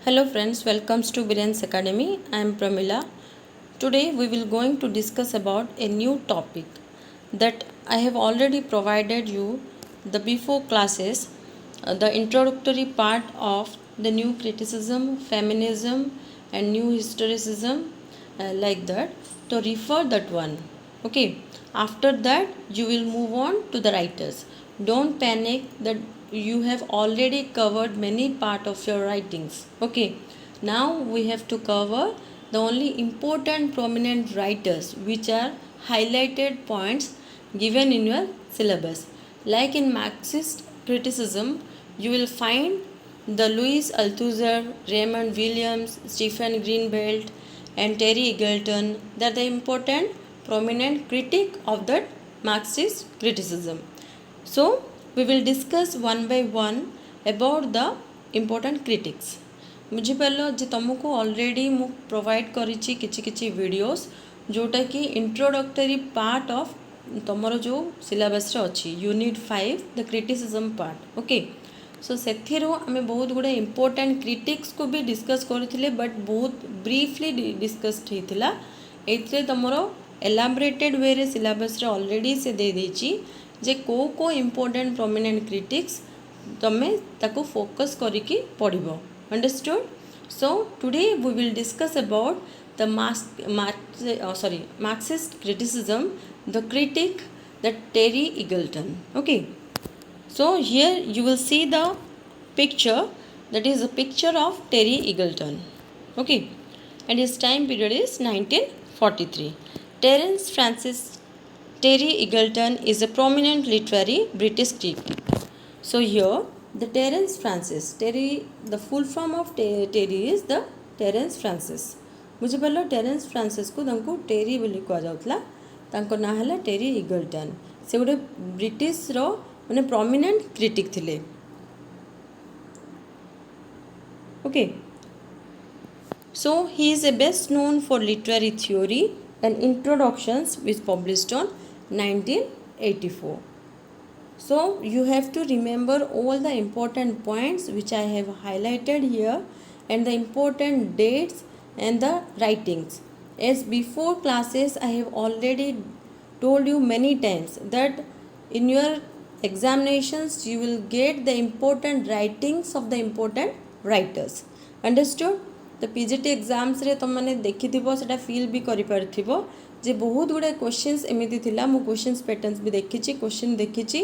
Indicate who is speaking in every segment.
Speaker 1: Hello friends, welcomes to Biryan's Academy. I am Pramila. Today we will going to discuss about a new topic that I have already provided you the before classes, the introductory part of the new criticism, feminism and new historicism, like that. To refer that one. Okay. After that you will move on to the writers. Don't panic that you have already covered many part of your writings. Okay. Now we have to cover the only important prominent writers which are highlighted points given in your syllabus. Like in Marxist criticism, you will find the Louis Althusser, Raymond Williams, Stephen Greenblatt, and Terry Eagleton. They are the important prominent critic of that Marxist criticism. So we will discuss one by one about the important critics. बुझिपार जे तुमको already मु provide करिछि किछि किछि videos जोटा कि introductory part of तुमर जो syllabus रे अछि unit 5 the criticism part okay so सेथिरो आमे बहुत गुडे इंपोर्टेंट क्रिटिक्स को भी डिस्कस करथिले बट बहुत ब्रीफली डिस्कस्ड हेतिला एथरे तुमरो एलाबोरेटेड वे रे सिलेबस रे ऑलरेडी से दे देछि जे को इंपोर्टेंट प्रोमिनेंट क्रिटिक्स तमे ताको focus करिकि पढिबो understood. So today we will discuss about the Marxist criticism, the critic, the Terry Eagleton. Okay, so here you will see the picture, that is a picture of Terry Eagleton. Okay, and his time period is 1943. Terence Francis Terry Eagleton is a prominent literary British critic. So here the Terence Francis, Terry, the full form of Terry is the Terence Francis. बुझिपार Terence Francis को तांको टेरी बोली कह जाउतला तांको ना हला टेरी इगल्टन से गोटे ब्रिटिश रो माने प्रोमिनेंट क्रिटिक थिले okay so he is a best known for literary theory and introductions which published on 1984. So you have to remember all the important points which I have highlighted here and the important dates and the writings. As before classes I have already told you many times that in your examinations you will get the important writings of the important writers. Understood? The PGT exams रे तुम मैंने देखी थी सेटा feel भी करि पारथिबो जे बहुत गुडे क्वेश्चंस एमिति थिला मु क्वेश्चंस पैटर्न्स भी देखिछि क्वेश्चन देखिछि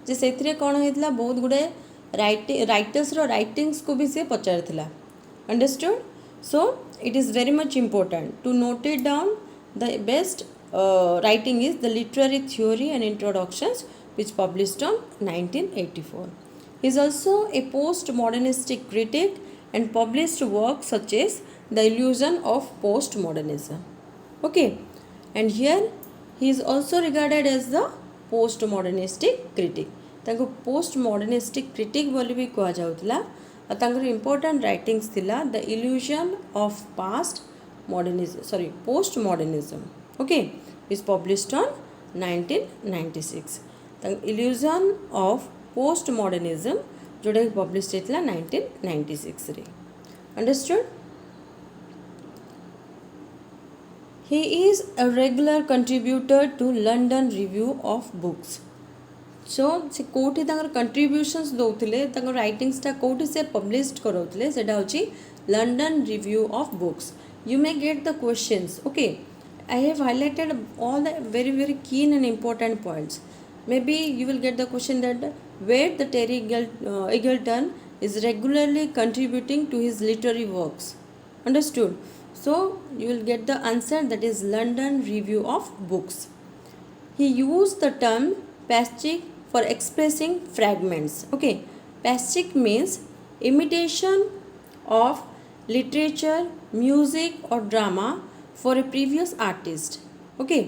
Speaker 1: जे सेथिरे कोन हेतला बहुत गुडे राइटर्स रो राइटिंग्स को भी से पचारथिला. Understood. So it is very much important to note it down. The best writing is the literary theory and introductions which published on 1984. He is also a post-modernistic critic and published works such as The Illusion of Postmodernism. Okay, and here he is also regarded as the post-modernistic critic. ताको post-modernistic critic बोली भी कहा जाउतला और तांकर important writings थिला The Illusion of Postmodernism. Okay, is published on 1996. The Illusion of Postmodernism जोड़ा published हेतला 1996 रे. Understood? He is a regular contributor to London Review of Books. So से कोठी तांकर contributions दोउथिले तांकर writings ता कोठी से published करौथिले सेटा होची London Review of Books. You may get the questions. Okay, I have highlighted all the very keen and important points. Maybe you will get the question that where the Terry Eagleton is regularly contributing to his literary works. Understood? So you will get the answer, that is London Review of Books. He used the term pastiche for expressing fragments. Okay, pastiche means imitation of literature, music or drama for a previous artist. Okay,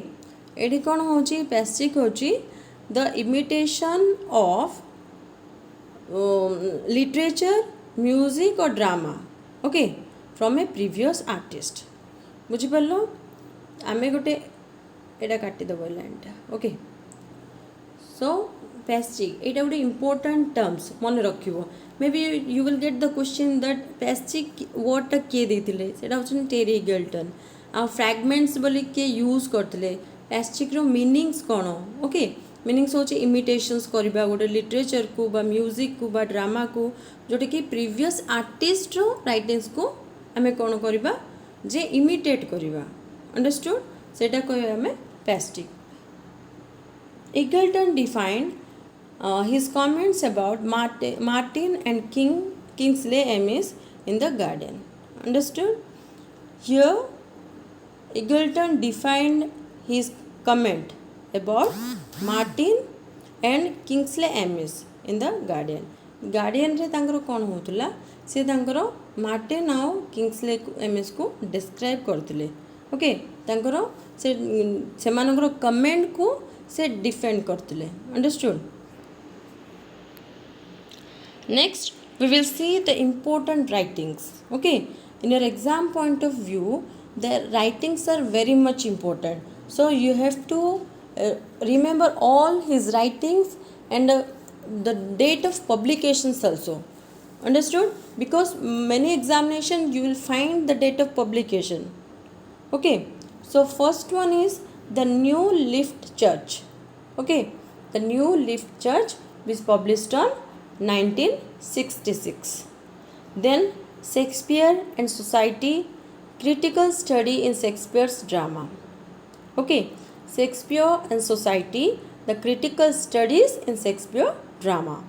Speaker 1: एडी कौन होची pastiche होची the imitation of literature, music or drama, okay, from a previous artist. बुझिपारलो आमे गोटे एटा काटी दबो लाइनटा. Okay, सो pastiche एटा गोटे important terms मन रखिबो may be you will get the question that पैस्टिक वर्डटा किए देते सेटा होचन टेरी इगल्टन आ फ्रैगमेंट्स बोली के यूज करते पैस्टिक रो मीनिंग्स कौन ओके मीनिंग्स होची इमिटेशंस करबा गोटे लिटरेचर को बा म्यूजिक को बा ड्रामा को जोटा कि प्रीवियस आर्टिस्ट रो राइटिंग्स को आमे कौन करबा जे इमिटेट करबा अंडरस्टूड सेटा कहबा आमे पैस्टिक Eggleton defined his comments about Martin and Kingsley Amis in The Guardian. Understood? Here, Eggleton defined his comment about Martin and Kingsley Amis in The Guardian. Guardian रे तांकर कौन होतला से तांकर मार्टिन आउ किंग्सले एमएस को डिस्क्राइब करथिले okay तांकर से सेमानकर कमेंट को से डिफेंड करथिले understood next we will see the important writings okay in your exam point of view the writings are very much important so you have to remember all his writings and the date of publications also understood because many examination you will find the date of publication okay so first one is the New Lift Church okay the New Lift Church was published on 1966 then Shakespeare and Society critical study in Shakespeare's drama okay Shakespeare and Society the critical studies in Shakespeare drama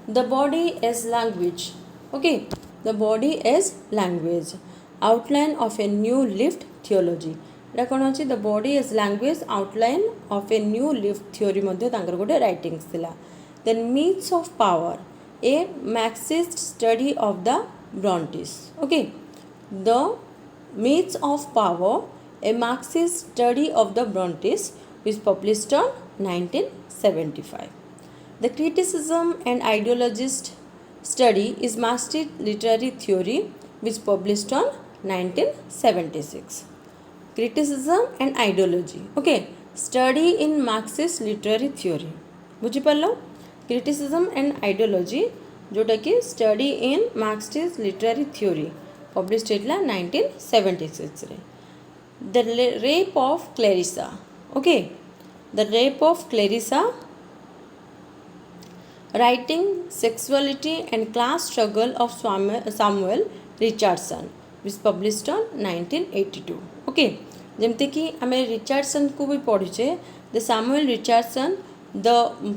Speaker 1: the body as language okay the body as language outline of a new lift theology एटा कौन अच्छी the body as language outline of a new left theory मध्य तांकर गोटे writings थिला then myths of power a Marxist study of the Brontës okay the myths of power a Marxist study of the Brontës is published on 1975 the criticism and ideologist study is Marxist literary theory which published on 1976 criticism and ideology okay study in Marxist literary theory बुझी पालो criticism and ideology जोटा कि study in Marxist literary theory published हेतला 1976 रे the rape of Clarissa okay the rape of Clarissa writing sexuality and class struggle of Samuel Richardson which published on 1982 okay जमती कि आम Richardson को भी पढ़ुचे the Samuel Richardson the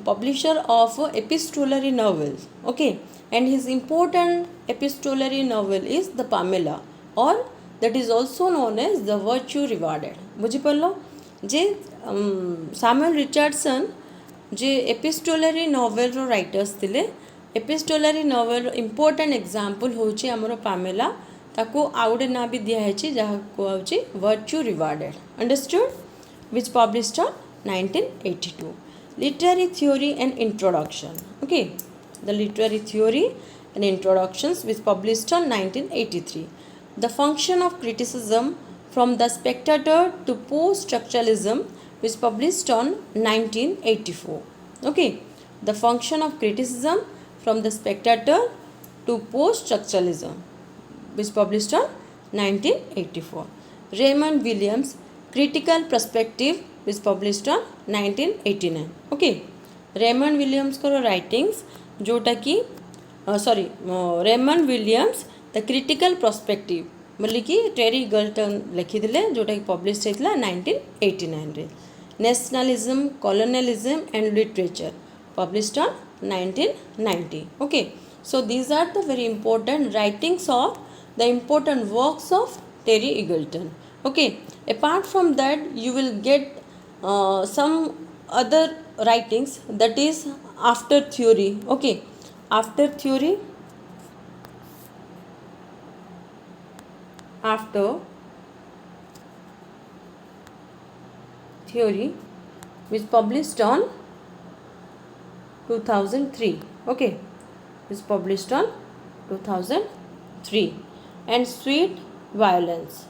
Speaker 1: publisher of epistolary novels okay and his important epistolary novel is the Pamela और that is also known as the virtue rewarded बुझीपार जे Samuel Richardson जे एपिस्टोलरी नॉवेल रो राइटर्स थिले epistolary novel important example होची हमरो Pamela ताको आउडे ना भी दिया है जहाँ को आउची virtue rewarded understood which published on 1982 literary theory and introduction okay the literary theory and introductions which published on 1983 the function of criticism from the spectator to post structuralism which published on 1984 okay the function of criticism from the spectator to post structuralism which published on 1984. Raymond Williams Critical Perspective which published on 1989. Okay. Raymond Williams को writings जोटा कि Raymond Williams The Critical Perspective बोली कि टेरी इगल्टन लिखी दिले जोटा कि publish होता 1989 रे Nationalism, Colonialism and Literature published on 1990. Okay. So these are the very important writings of the important works of Terry Eagleton. Okay, apart from that you will get some other writings that is after theory. Okay, after theory which published on 2003. Okay, is published on 2003. And Sweet Violence.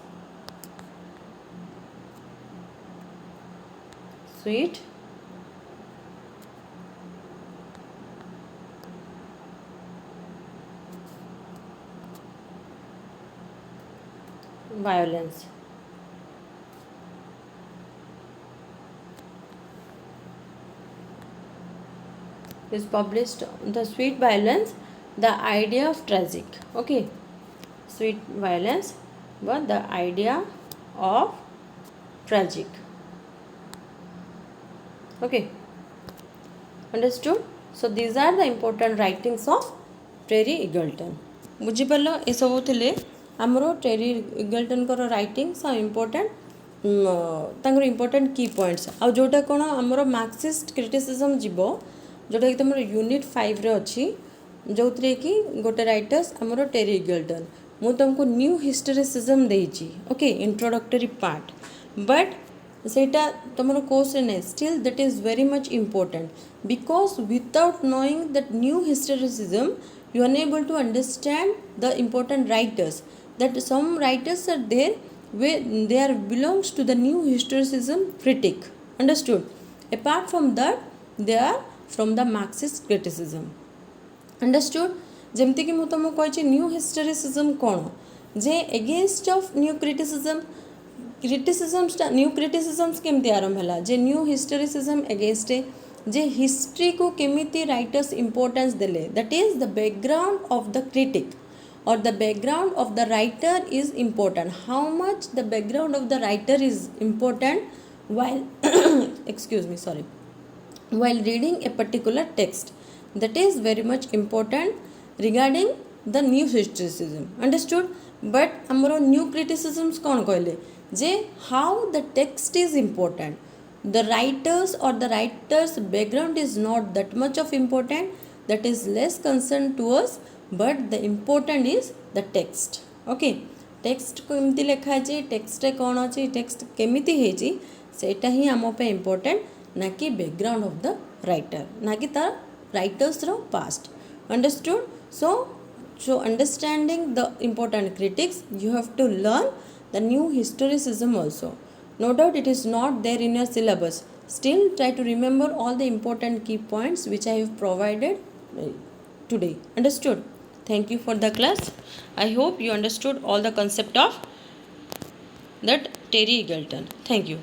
Speaker 1: Sweet violence. Is published the Sweet Violence, the idea of tragic. Okay, Sweet Violence, but the idea of tragic. Okay, understood? So these are the important writings of Terry Eagleton. बुझिपार ये सब थे आमर टेरी इगल्टन writings important important की points आ जोटा कौन आमर Marxist criticism जीव जोटा कि तुम यूनिट 5 रे अच्छी जो कि गोटे राइटर्स आमर टेरी इगल्टन मु तुमको न्यू हिस्टोरिसिज्म देइची ओके इंट्रोडक्टरी पार्ट बट सेटा तुम कोर्स नहीं still that is very much important because without knowing that new historicism you are unable to understand the important writers that some writers are there where they are belongs to the new historicism critic understood apart from that they are from the Marxist criticism understood जेमती कि मुझे तुमको कही new historicism कौन जे against of new criticism new criticism केमती आरंभ है जे न्यू हिस्टोरिसिज्म एगेंस्ट जे हिस्ट्री को केमिति राइटर्स इम्पोर्टेंस देले that is the background of the critic और the background of the writer is important how much the background of the writer is important while excuse me sorry while reading a particular text that is very much important regarding the new historicism understood but amaro new criticisms kon कहले जे how the text is important the writers or the writer's background is not that much of important that is less concerned to us but the important is the text okay text को एमती लिखा है text कौन अच्छी text केमिति है सेटा ही आम पे इम्पोर्टेंट ना कि बैकग्राउंड ऑफ द राइटर ना कि तार राइटर्स रो past understood so understanding the important critics you have to learn the new historicism also no doubt it is not there in your syllabus still try to remember all the important key points which I have provided today understood thank you for the class I hope you understood all the concept of that Terry Eagleton thank you